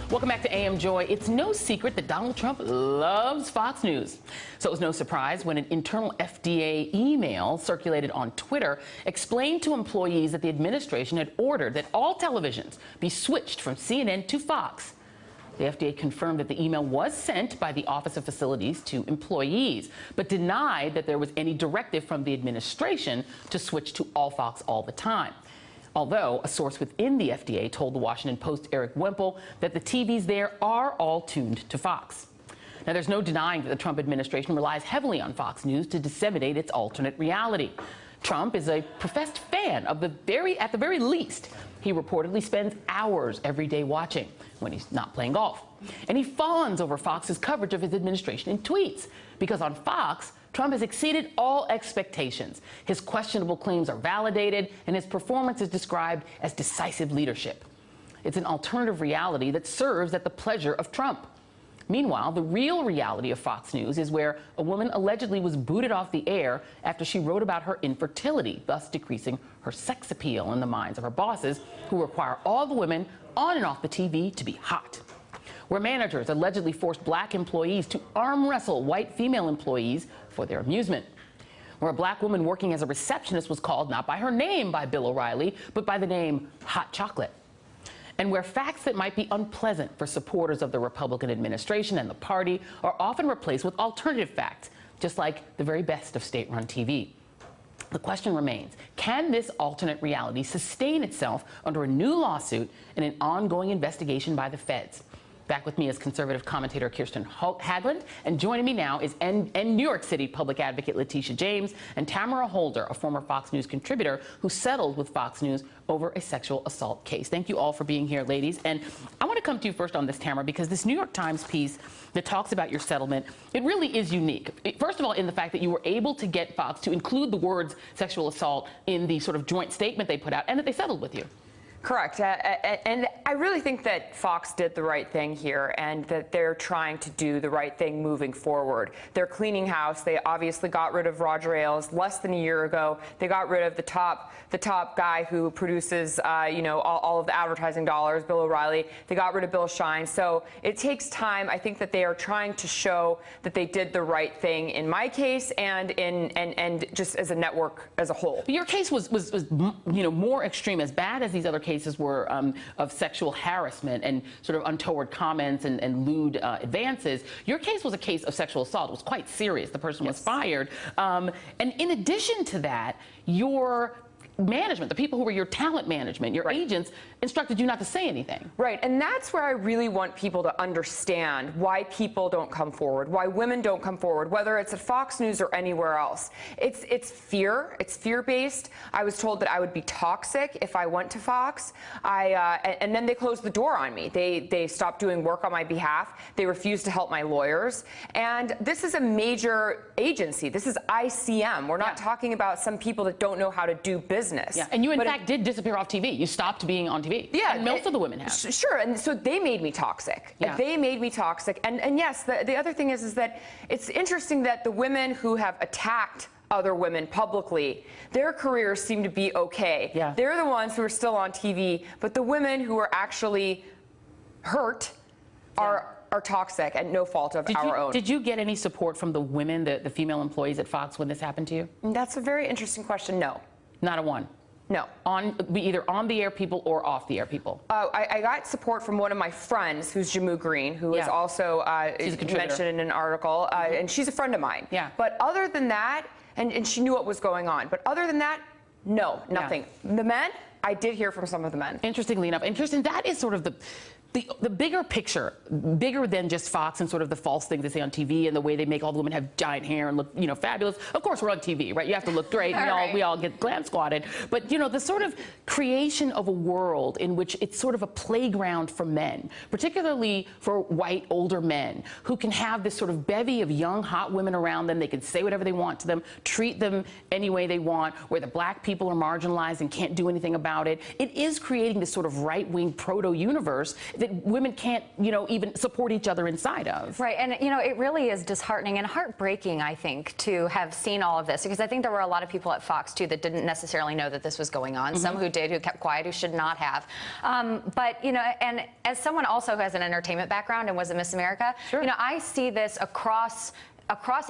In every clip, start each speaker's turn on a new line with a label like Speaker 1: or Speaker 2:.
Speaker 1: Welcome back to AM Joy. It's no secret that Donald Trump loves Fox News. So it was no surprise when an internal FDA email circulated on Twitter explained to employees that the administration had ordered that all televisions be switched from CNN to Fox. The FDA confirmed that the email was sent by the Office of Facilities to employees, but denied that there was any directive from the administration to switch to all Fox all the time. Although a source within the FDA told the Washington Post, Eric Wemple, that the TVs there are all tuned to Fox. Now, there's no denying that the Trump administration relies heavily on Fox News to disseminate its alternate reality. Trump is a professed fan of at the very least, he reportedly spends hours every day watching when he's not playing golf. And he fawns over Fox's coverage of his administration in tweets, because on Fox, Trump has exceeded all expectations. His questionable claims are validated, and his performance is described as decisive leadership. It's an alternative reality that serves at the pleasure of Trump. Meanwhile, the real reality of Fox News is where a woman allegedly was booted off the air after she wrote about her infertility, thus decreasing her sex appeal in the minds of her bosses, who require all the women on and off the TV to be hot. Where managers allegedly forced black employees to arm wrestle white female employees for their amusement. Where a black woman working as a receptionist was called not by her name by Bill O'Reilly, but by the name Hot Chocolate. And where facts that might be unpleasant for supporters of the Republican administration and the party are often replaced with alternative facts, just like the very best of state-run TV. The question remains, can this alternate reality sustain itself under a new lawsuit and an ongoing investigation by the feds? Back with me is conservative commentator Kirsten Haglund, and joining me now is New York City public advocate Letitia James and Tamara Holder, a former Fox News contributor who settled with Fox News over a sexual assault case. Thank you all for being here, ladies. And I want to come to you first on this, Tamara, because this New York Times piece that talks about your settlement, it really is unique. First of all, in the fact that you were able to get Fox to include the words sexual assault in the sort of joint statement they put out, and that they settled with you.
Speaker 2: Correct. And I really think that Fox did the right thing here, and that they're trying to do the right thing moving forward. They're cleaning house. They obviously got rid of Roger Ailes less than a year ago. They got rid of the top guy who produces, all of the advertising dollars, Bill O'Reilly. They got rid of Bill Shine. So it takes time. I think that they are trying to show that they did the right thing in my case and just as a network as a whole.
Speaker 1: Your case was more extreme, as bad as these other cases were of sexual harassment and sort of untoward comments and lewd advances. Your case was a case of sexual assault. It was quite serious. The person was fired. And in addition to that, your management, the people who were your talent management, your agents, instructed you not to say anything.
Speaker 2: Right, and that's where I really want people to understand why people don't come forward, why women don't come forward, whether it's at Fox News or anywhere else. It's fear. It's fear-based. I was told that I would be toxic if I went to Fox. And then they closed the door on me. They stopped doing work on my behalf. They refused to help my lawyers. And this is a major agency. This is ICM. We're not talking about some people that don't know how to do business.
Speaker 1: Yeah, and you in fact did disappear off TV. You stopped being on TV.
Speaker 2: Yeah,
Speaker 1: and most of the women have.
Speaker 2: Sure, and so they made me toxic.
Speaker 1: Yeah.
Speaker 2: They made me toxic. And yes, the other thing is that it's interesting that the women who have attacked other women publicly, their careers seem to be okay.
Speaker 1: Yeah.
Speaker 2: They're the ones who are still on TV, but the women who are actually hurt are toxic at no fault of our own.
Speaker 1: Did you get any support from the women, the female employees at Fox when this happened to you?
Speaker 2: That's a very interesting question. No.
Speaker 1: Not a one?
Speaker 2: No.
Speaker 1: Either on the air people or off the air people?
Speaker 2: I got support from one of my friends, who's Jamu Green, who is also mentioned in an article, and she's a friend of mine.
Speaker 1: Yeah.
Speaker 2: But other than that, and she knew what was going on, but other than that, no, nothing. Yeah. The men, I did hear from some of the men.
Speaker 1: Interestingly enough, that is sort of the bigger picture, bigger than just Fox and sort of the false things they say on TV and the way they make all the women have giant hair and look, fabulous. Of course, we're on TV, right? You have to look great, and we all get glam squatted. But, the sort of creation of a world in which it's sort of a playground for men, particularly for white, older men, who can have this sort of bevy of young, hot women around them. They can say whatever they want to them, treat them any way they want, where the black people are marginalized and can't do anything about about it, it is creating this sort of right-wing proto-universe that women can't, even support each other inside of.
Speaker 3: Right, and it really is disheartening and heartbreaking, I think, to have seen all of this, because I think there were a lot of people at Fox, too, that didn't necessarily know that this was going on. Some who did, who kept quiet, who should not have. But, and as someone also who has an entertainment background and was at Miss America, I see this across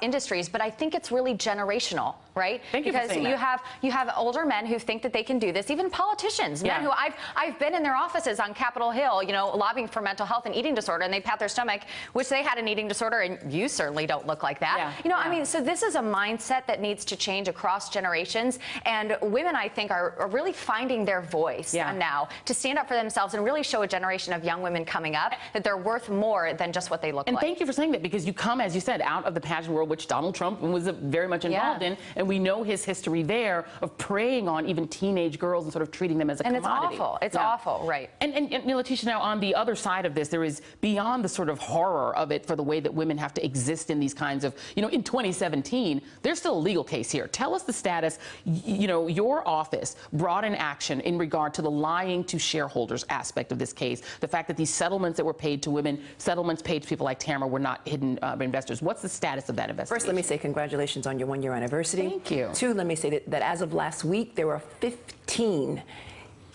Speaker 3: industries, but I think it's really generational, right?
Speaker 1: Thank you for saying
Speaker 3: Because you have older men who think that they can do this, even politicians, men who I've been in their offices on Capitol Hill, lobbying for mental health and eating disorder, and they pat their stomach, which they had an eating disorder, and you certainly don't look like that. I mean, so this is a mindset that needs to change across generations, and women, I think, are really finding their voice now to stand up for themselves and really show a generation of young women coming up that they're worth more than just what they look like.
Speaker 1: And thank you for saying that, because you come, as you said, out of the pageant world, which Donald Trump was very much involved in, and we know his history there of preying on even teenage girls and sort of treating them as a commodity.
Speaker 3: And it's awful. It's awful, right.
Speaker 1: And Letitia, now on the other side of this, there is, beyond the sort of horror of it for the way that women have to exist in these kinds of, in 2017, there's still a legal case here. Tell us the status. Your office brought an action in regard to the lying to shareholders aspect of this case, the fact that these settlements that were paid to women, settlements paid to people like Tamara, were not hidden investors. What's the status of that investigation?
Speaker 4: First, let me say congratulations on your one-year anniversary.
Speaker 1: Thank you.
Speaker 4: Two, let me say that as of last week, there were 15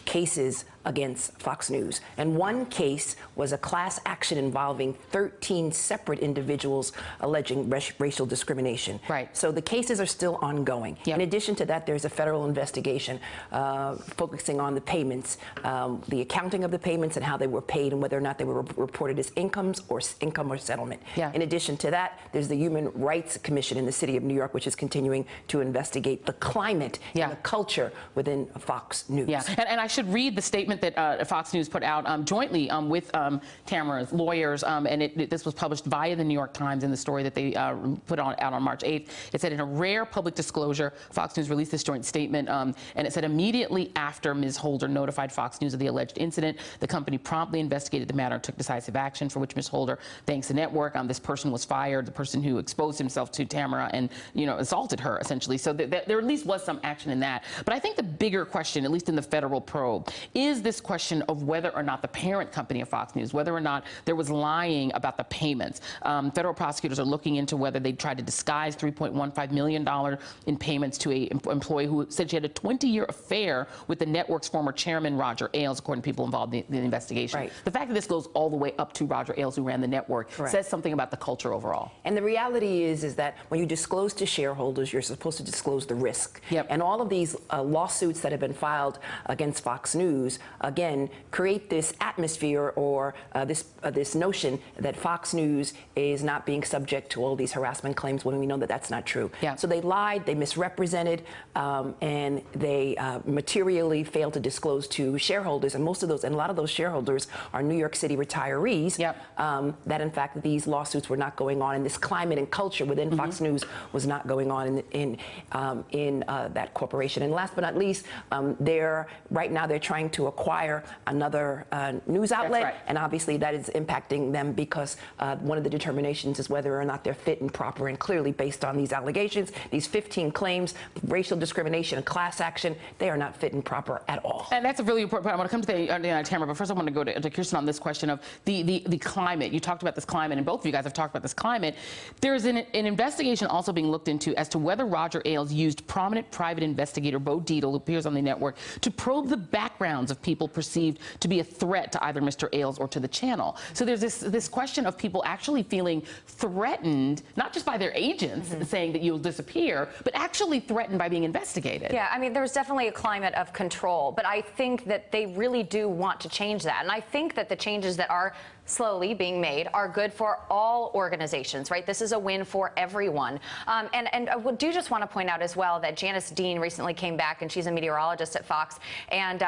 Speaker 4: cases against Fox News. And one case was a class action involving 13 separate individuals alleging racial discrimination.
Speaker 1: Right.
Speaker 4: So the cases are still ongoing.
Speaker 1: Yep.
Speaker 4: In addition to that, there's a federal investigation focusing on the payments, the accounting of the payments and how they were paid and whether or not they were reported as income or settlement.
Speaker 1: Yeah.
Speaker 4: In addition to that, there's the Human Rights Commission in the city of New York, which is continuing to investigate the climate and the culture within Fox News.
Speaker 1: Yeah, and I should read the statement that Fox News put out jointly with Tamara's lawyers, and this was published via the New York Times in the story that they put out on March 8th. It said, in a rare public disclosure, Fox News released this joint statement, and it said, immediately after Ms. Holder notified Fox News of the alleged incident, the company promptly investigated the matter and took decisive action, for which Ms. Holder thanks the network. This person was fired, the person who exposed himself to Tamara and assaulted her, essentially. So there at least was some action in that. But I think the bigger question, at least in the federal probe, is this question of whether or not the parent company of Fox News, whether or not there was lying about the payments. Federal prosecutors are looking into whether they tried to disguise $3.15 million in payments to an employee who said she had a 20-year affair with the network's former chairman, Roger Ailes, according to people involved in the investigation.
Speaker 4: Right.
Speaker 1: The fact that this goes all the way up to Roger Ailes, who ran the network, says something about the culture overall.
Speaker 4: And the reality is that when you disclose to shareholders, you're supposed to disclose the risk.
Speaker 1: Yep.
Speaker 4: And all of these lawsuits that have been filed against Fox News, again, create this atmosphere or this notion that Fox News is not being subject to all these harassment claims when we know that that's not true.
Speaker 1: Yeah.
Speaker 4: So they lied, they misrepresented, and they materially failed to disclose to shareholders. And a lot of those shareholders are New York City retirees.
Speaker 1: Yep.
Speaker 4: That in fact these lawsuits were not going on, and this climate and culture within Fox News was not going on in that corporation. And last but not least, right now they're trying to acquire another news outlet,
Speaker 1: right.
Speaker 4: and obviously that is impacting them because one of the determinations is whether or not they're fit and proper. And clearly, based on these allegations, these 15 claims, racial discrimination and class action, they are not fit and proper at all.
Speaker 1: And that's a really important point. I want to come to Tamara, but first I want to go to Kirsten on this question of the climate. You talked about this climate, and both of you guys have talked about this climate. There's an investigation also being looked into as to whether Roger Ailes used prominent private investigator Bo Dietl, who appears on the network, to probe the backgrounds of people perceived to be a threat to either Mr. Ailes or to the channel. So there's this question of people actually feeling threatened, not just by their agents saying that you'll disappear, but actually threatened by being investigated.
Speaker 3: Yeah, I mean, there's definitely a climate of control, but I think that they really do want to change that. And I think that the changes that are slowly being made are good for all organizations, right? This is a win for everyone. And I do just want to point out as well that Janice Dean recently came back, and she's a meteorologist at Fox, and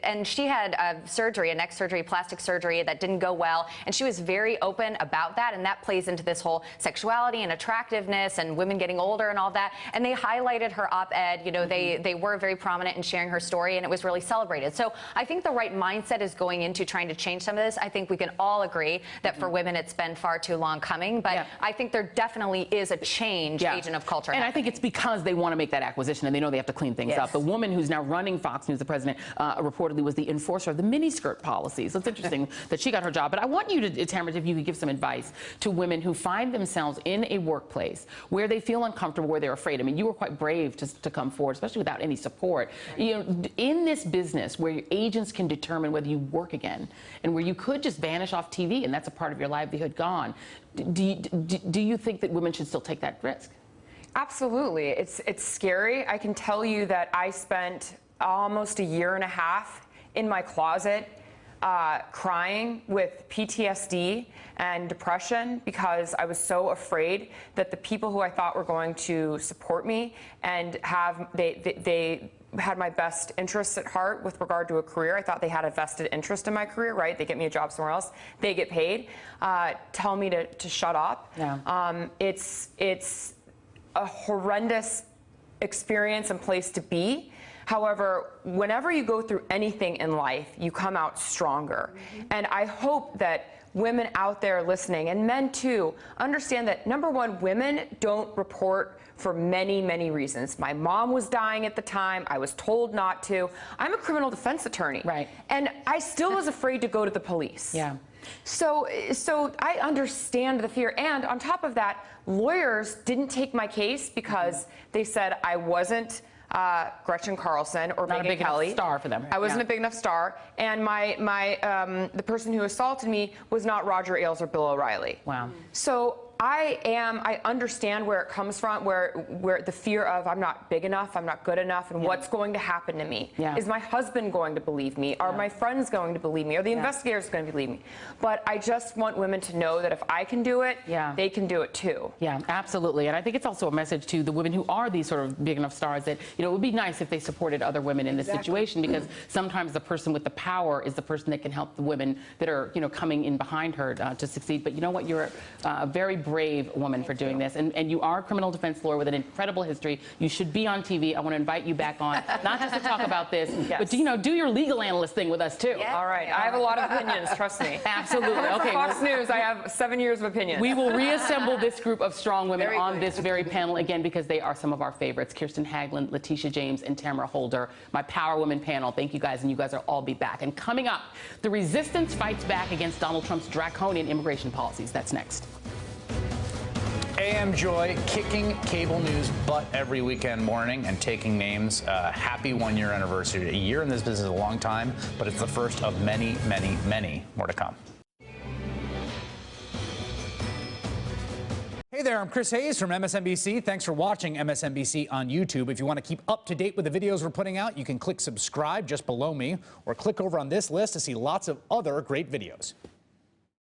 Speaker 3: and she had surgery, a neck surgery, plastic surgery that didn't go well, and she was very open about that, and that plays into this whole sexuality and attractiveness and women getting older and all that. And they highlighted her op-ed. You know, they were very prominent in sharing her story, and it was really celebrated. So I think the right mindset is going into trying to change some of this. I think we can all agree that for women it's been far too long coming, but I think there definitely is a change agent of culture.
Speaker 1: And I think it's because they want to make that acquisition and they know they have to clean things up. The woman who's now running Fox News, the president, reportedly was the enforcer of the miniskirt policy. So it's interesting that she got her job. But I want you to, Tamara, if you could give some advice to women who find themselves in a workplace where they feel uncomfortable, where they're afraid. I mean, you were quite brave to come forward, especially without any support. You know, in this business where your agents can determine whether you work again and where you could just vanish off TV and that's a part of your livelihood gone, do you think that women should still take that risk?
Speaker 2: Absolutely. It's scary. I can tell you that I spent almost a year and a half in my closet crying with PTSD and depression because I was so afraid that the people who I thought were going to support me and they had my best interests at heart with regard to a career. I thought they had a vested interest in my career, right? They get me a job somewhere else. They get paid. Tell me to shut up. Yeah. It's a horrendous experience and place to be. However, whenever you go through anything in life, you come out stronger. And I hope that women out there listening, and men too, understand that, number one, women don't report for many, many reasons. My mom was dying at the time. I was told not to. I'm a criminal defense attorney. Right. And I still was afraid to go to the police. Yeah. So I understand the fear. And on top of that, lawyers didn't take my case because they said I wasn't Gretchen Carlson or
Speaker 1: not
Speaker 2: Megyn
Speaker 1: a big
Speaker 2: Kelly.
Speaker 1: enough star for them.
Speaker 2: I wasn't a big enough star, and the person who assaulted me was not Roger Ailes or Bill O'Reilly. Wow. So I understand where it comes from, where the fear of I'm not big enough, I'm not good enough, and what's going to happen to me. Is my husband going to believe me? Are my friends going to believe me? Are the investigators going to believe me? But I just want women to know that if I can do it, they can do it too. Yeah, absolutely. And I think it's also a message to the women who are these sort of big enough stars that, you know, it would be nice if they supported other women in this situation, because sometimes the person with the power is the person that can help the women that are, you know, coming in behind her to succeed. But you know what? You're a very brave woman for doing this, and you are a criminal defense lawyer with an incredible history. You should be on TV. I want to invite you back on, not just to talk about this, but to, you know, do your legal analyst thing with us too. All right, I have a lot of opinions. Trust me. Absolutely. Okay. Fox News, I have 7 years of opinions. We will reassemble this group of strong women on this very panel again because they are some of our favorites: Kirsten Haglund, Letitia James, and Tamara Holder. My Power Women panel. Thank you guys, and you guys will all be back. And coming up, the resistance fights back against Donald Trump's draconian immigration policies. That's next.
Speaker 5: AM Joy kicking cable news butt every weekend morning and taking names. Happy 1 year anniversary. A year in this business is a long time, but it's the first of many, many, many more to come. Hey there, I'm Chris Hayes from MSNBC. Thanks for watching MSNBC on YouTube. If you want to keep up to date with the videos we're putting out, you can click subscribe just below me or click over on this list to see lots of other great videos.